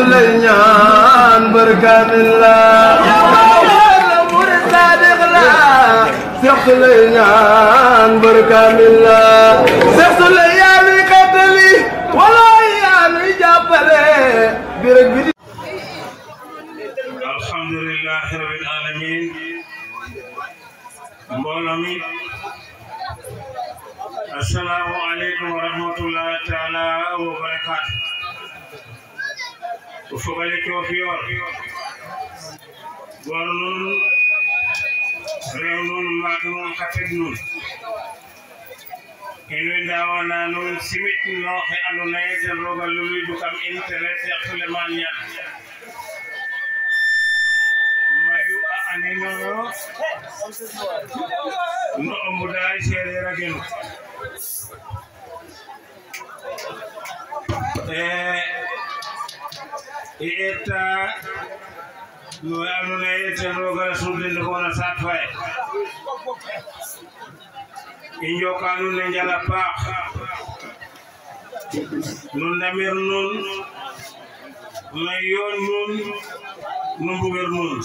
سليمان بركان الله مورد صادق لا شيخ سليمان بركان الله شيخ سليمان قتلي ولا يعني جابله برك الحمد لله رب العالمين مولامي السلام عليكم ورحمة الله تعالى وبركاته وفقالك وفيور ورنون ريونون ماكنون خطبنون إنو داوانا نون سميت نوخي أنو نايزن روغا لولي دوكام إنترنت يخلمان يان mayu anino no omudai serera genu eta no anu ne eta roga sudin ko na satfay injo kanu ne jala pa nun namir nun mayon nun numbuger nun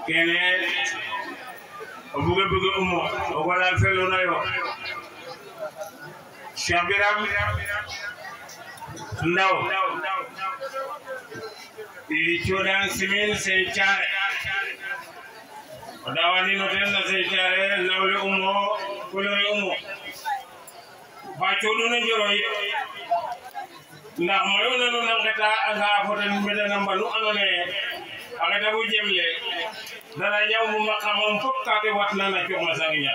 kene obuge buge umo wala felo na yo shabiram ndaw i chodan simin se chare dawani no ten na se chare nawle umo kolore umo ba chodo na joro yi ndax mayo na no ngata anga foten medana mbalu anone aga dabu jemle dana ñaw mu makamam fop kaate watna na jox ma sangiya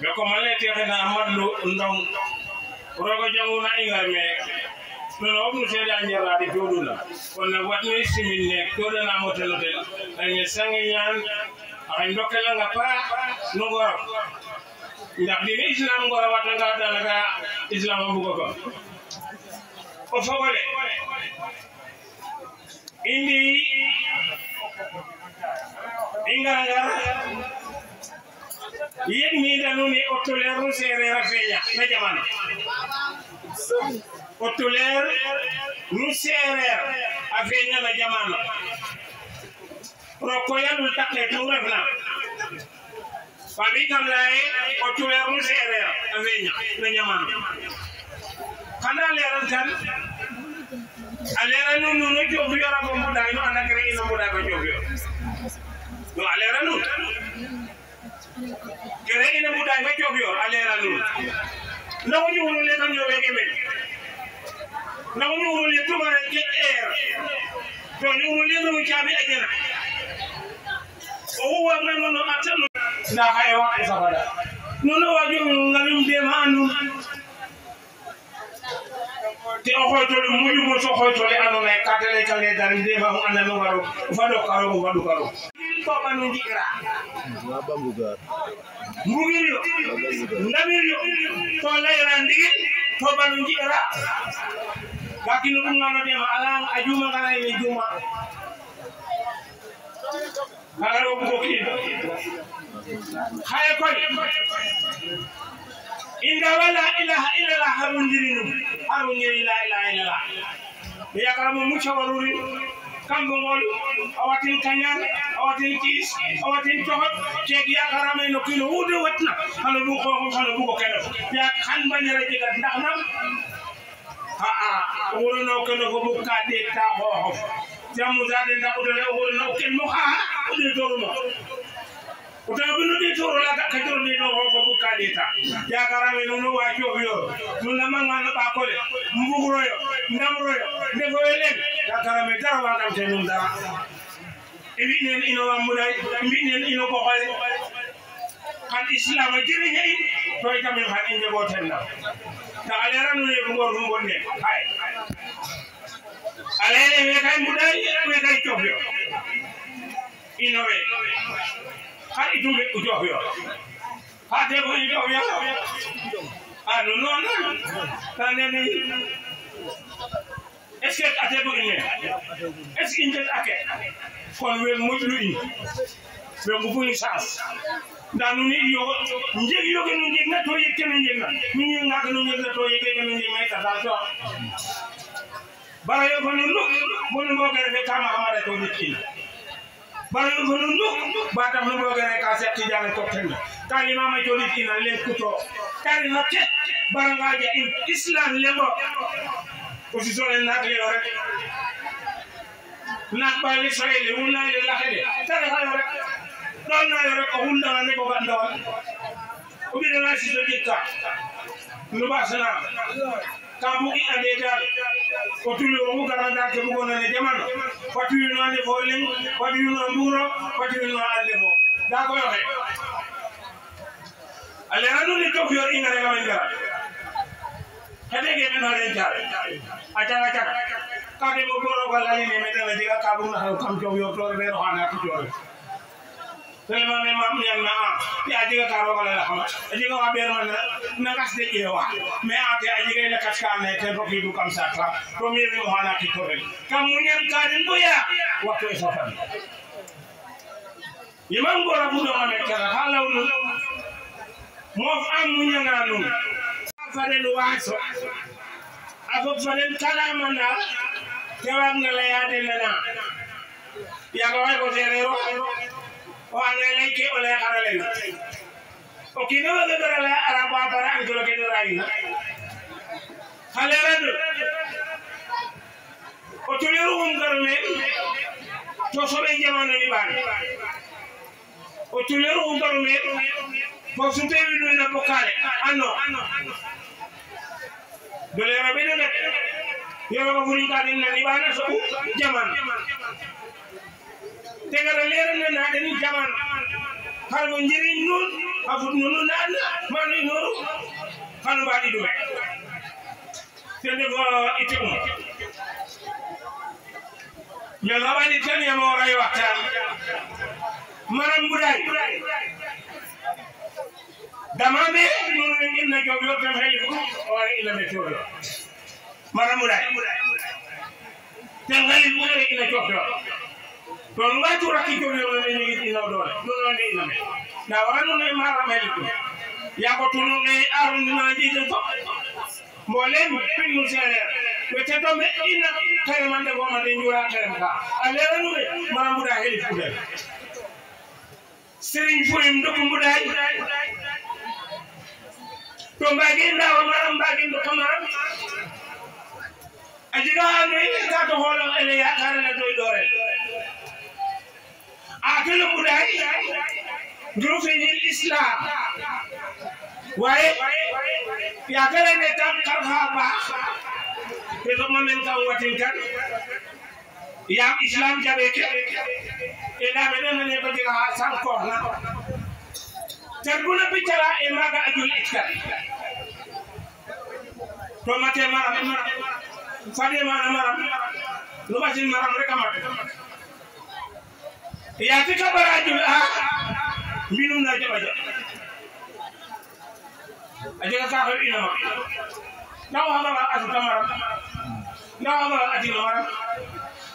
be ko male texe na amadlu ndong rogo janguna inga me no obnu seeda njara di joduna on na watni simin ne to dana motelo del dañe sangiyan ay ndokela nga pa no gor ndax di islam gor watanga dana islam bu ko o fogole indi ingara yegni danuni otoleru serera feña na jamana otoler nu serer a feña na jamana roko yalul takke tu refna fami kam laye otoler nu serer a feña na jamana kana leral tan alera nu no jobu yora ko muda no anakere ina muda ko jobu no alera nu kere ina muda ko jobu alera nu no ñu wonu le kam ñowe ke men no ñu wonu le tumare ke to ñu wonu le no ciabi ajena o wa men no atanu na hay wa sabada no no waju ngalum de manu te o xoytole muju mo so xoytole anone katale kale dar ndema mo andano waro fado karo mo wadu karo to banu jira wa bambuga mugiro ndamiro to layra ndigi to banu jira bakino dum ngano de ala ajuma ngana ni juma ngaro ko ki khay koy inda wala ilaha illa allah harun dirinu harun la ilaha illa allah ya karamu mucha waruri kambo ngol awatin kanyan awatin kis awatin tohot kegi ya karame no kilo wude watna halo bu ko keno ya kan banyere jiga ndax nam wuro no keno ko bu kade ta ho jamu zade ndax udole wuro no ken mo ude dorumo uta bunu di toro la ka joro ni no ko bu kadita ya karame no wa jobiyo no na manga no ba kole mbuguro yo ndamro yo defo elen ya karame dara wa kam tenum dara ibinen ino wa mulay ibinen ino ko xale kan islam jeri ñay to itam ha inde go tenna ta alera no ye ngor ko bonne hay alere we kay muday we kay jobiyo ino we har itumbe ujohyo ha de ko ujohyo anu non tanene est-ce que ate ko ine est-ce que inde ake kon we modlu in we bu ni sas danu ni yo njeg yo ke njeg na to yeke njeg na ni ngak no njeg na to yeke ke njeg may ta so bara yo ko nunu bonu mbogere fe kama amara to dikkina bara yo ko nunu ba tax no mbogere ka setti jale to tenna kali mama to dikkina len kuto kali nakke bara ngaje islam lego ko si sole nak le rek nak ba li israeli wona le laxede tare ha rek don na rek ko hunda ne ko gandawal o bi na si do dikka no ba sana kamu i ande dal ko tulu o garanda ke bugo na jamano fatu no ande fo len fatu no mburo fatu no ande fo da ko yoxe ale anu ni to fior inga ne gamen dara kade ge men halen jar aja ka ke mo boro gala ni me tele diga ka bu na kam to yo to be ro hana to yo Selama memang yang na, ya jika karo kalau lah, jika waber mana, nakas dek ewa, me ate jika nakas karena tempoh hidup kamu sakla, romir ni mohana kita beri. Kamu yang karin boya, waktu esokan. Imam gora budo ame kara kalau nu, mof amu yang anu, fadel waso, aku fadel kala mana, kewang ngelaya denana, ya kau aku serero. O ane leke ole karale o kino le karale araba para ngolo ke dorai haleradu o tuliru ngarme to sobe jamano ni ban o tuliru ngarme ko sunte widu na bokale anno dole rabe do nek yo ko furi ka din ni bana so jamano tegara leral na den jaman har mo njiri nun afut nunu nan man nuru kan badi do tende go itum me labani tan ya mo ray waxtan maram buday dama be nunu ngin na job yo tam heli ko wala ila me to maram buday tan heli mo ila job yo don watu rakito yo ni ina dole don ni ina me na warano ne mara meliku ya ko tunu ne arun na jije ko mbolem pin musere wete to me ina kay mande go ma de njura kay ka alera nu be mara muda heli fude serigne fuim ndoko muday to mbagi ndaw mara mbagi ndoko mara ajiga ne ka to holo ele ya karana doy dore akelo muday grupe ni islam waye ya kala ne tam karha ba te do mamen ka watin kan ya islam jabe ke ila mena ne ko diga san ko na terbuna bicara e maga ajul iskar to mate maram fade maram lu basin maram rek amat ya tika barajul minum na jabaja ajaga ka ko ina ma naw hama atu tamara naw hama ati mara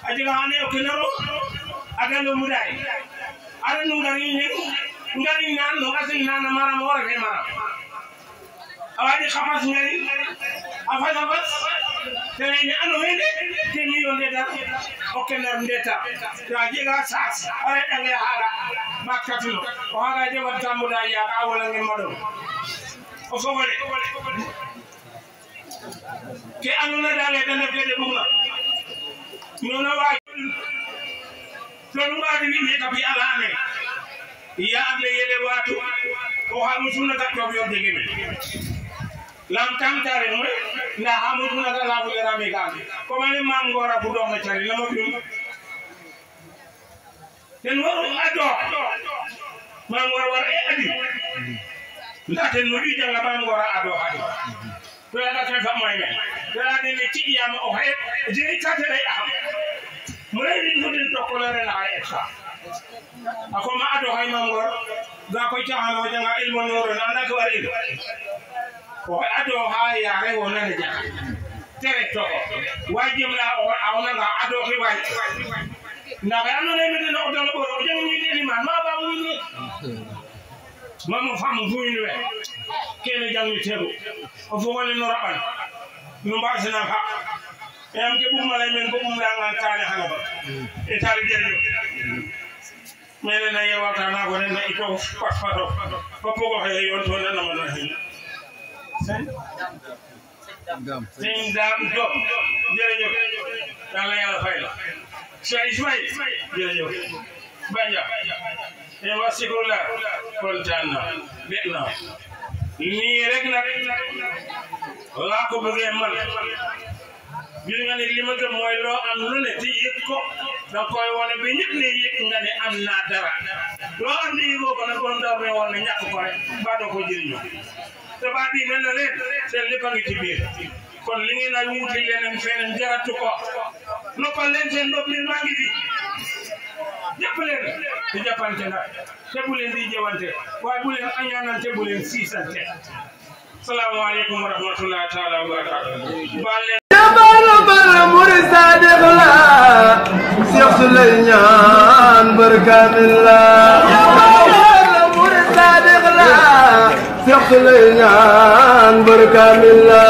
ajaga ane o kenaro agalo muday ara nu ngari nan no asin nan mara mo wara fe mara awadi khapas ngari afana tene ni anu hede temi yonde da o kenar ndeta to ajaga sas ara dange haga makatuno o haga je wat tamuda ya ka wala ngem modo o fogole ke anuna dale dana fede bumna nona wa tonu ngadi ni me kapi ala ane ya agle yele watu o hamu sunna ka to yo dege me lam tam tare mo na hamu sunna ka la bule rame ka ko mane mam ngora bu do na tare lama dum ten waru ado mam ngora war e adi ndate no wi janga mam ngora ado hadi to ya ka fa moy me dara de ne ci yama o hay jini tate day am mo rewi ndin to ko lere na ay eta akoma ado hay mam ngor ga ko taxano janga ilmo noro na ndak wari ko ado ha ya re wona ne janga tere to wajim la o awna ga ado ki way na ga no ne mi no dal boro jang ni ni ma ba mu ni mama fam fuini we kene jang ni teru o fo wala no raban no ba sina ha am ke bum malay men ko bum la ngan kaane xana ba e taal jërëjëf mene na yewata na ko ne ito paspato popo ko he yon to na ma na he sen dam job jërëjëf yàlla fay la Cheikh Ismaïl jërëjëf banja e wasikula kontaan na bet na nii rek nag laa ko bëggee man gis nga ne li ma gëm mooy loo am lu ne te yëg ko da koy wane ba ñëpp ne yëg nga ne am naa dara loo am ne yëgoo ko nag kon ndaw me woon ne ñàkk ko rek ba doo ko jëriñoo te ba bii mel na leen seen lépp a ngi ci biir kon li ngeen a wuti leneen feneen jaratu ko noppal leen seen ndox mi maa ngi fi jàpp leen di jàppante nag te bu leen di jëwante waaye bu leen añaanante bu leen siisante salaamaaleykum wa rahmatullahi taala wa barakatuh baal leen bal murid sadiq la Cheikh Souleymane barkamil la murid sadiq la Cheikh Souleymane barkamil la